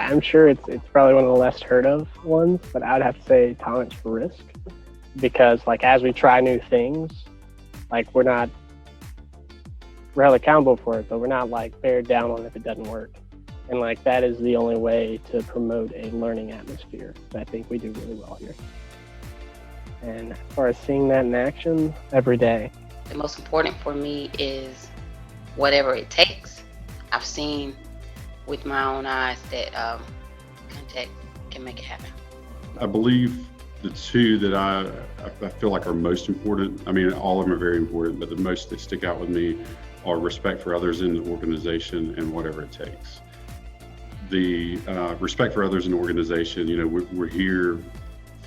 I'm sure it's probably one of the less heard of ones, but I would have to say tolerance for risk, because like as we try new things, like we're held accountable for it, but we're not like beared down on if it doesn't work. And like that is the only way to promote a learning atmosphere. I think we do really well here. And as far as seeing that in action, every day. The most important for me is whatever it takes. I've seen with my own eyes that Contec can make it happen. I believe the two that I feel like are most important, I mean, all of them are very important, but the most that stick out with me are respect for others in the organization and whatever it takes. The respect for others in the organization, you know, we're here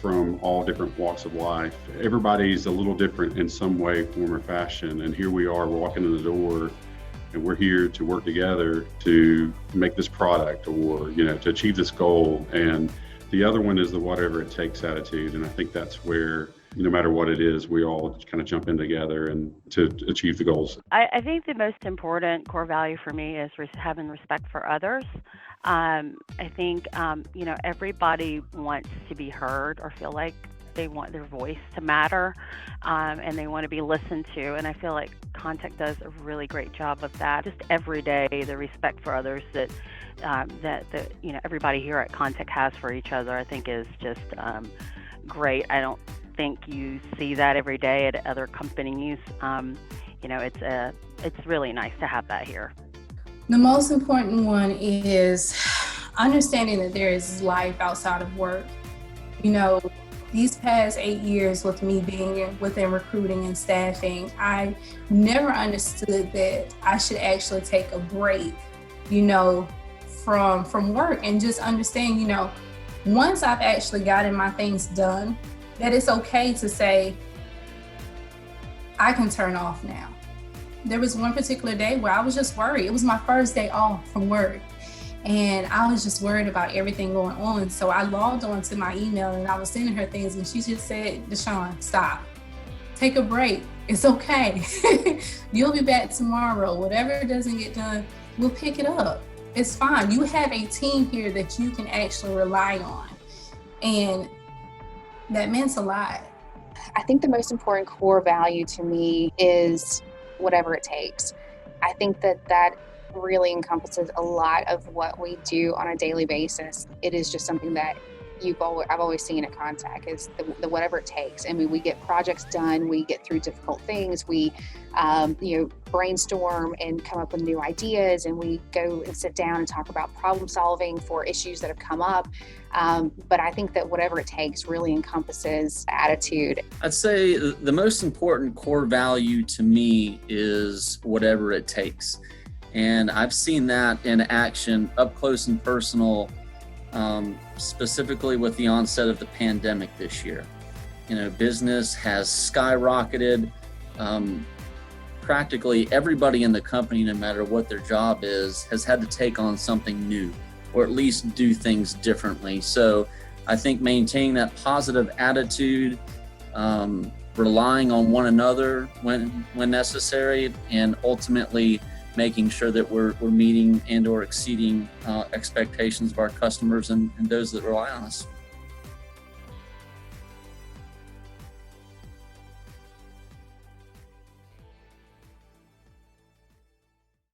from all different walks of life. Everybody's a little different in some way, form, or fashion. And here we are, we're walking in the door, and we're here to work together to make this product or, you know, to achieve this goal. And the other one is the whatever it takes attitude. And I think that's where, no matter what it is, we all kind of jump in together and to achieve the goals. I think the most important core value for me is having respect for others. I think, you know, everybody wants to be heard or feel like they want their voice to matter, and they want to be listened to. And I feel like Contec does a really great job of that. Just every day, the respect for others that you know, everybody here at Contec has for each other, I think is just great. I don't think you see that every day at other companies. You know, it's really nice to have that here. The most important one is understanding that there is life outside of work. You know, these past 8 years with me being within recruiting and staffing, I never understood that I should actually take a break, you know, from work, and just understand, you know, once I've actually gotten my things done, that it's okay to say, I can turn off now. There was one particular day where I was just worried. It was my first day off from work, and I was just worried about everything going on. So I logged on to my email and I was sending her things, and she just said, Deshawn, stop, take a break. It's okay. You'll be back tomorrow. Whatever doesn't get done, we'll pick it up. It's fine. You have a team here that you can actually rely on. And that meant a lot. I think the most important core value to me is whatever it takes. I think that really encompasses a lot of what we do on a daily basis. It is just something that I've always seen at Contec is the whatever it takes. I mean, we get projects done, we get through difficult things, we you know, brainstorm and come up with new ideas, and we go and sit down and talk about problem solving for issues that have come up. But I think that whatever it takes really encompasses attitude. I'd say the most important core value to me is whatever it takes. And I've seen that in action up close and personal, specifically with the onset of the pandemic this year. You know, business has skyrocketed. Practically everybody in the company, no matter what their job is, has had to take on something new, or at least do things differently. So I think maintaining that positive attitude, relying on one another when necessary, and ultimately making sure that we're meeting and or exceeding expectations of our customers and those that rely on us.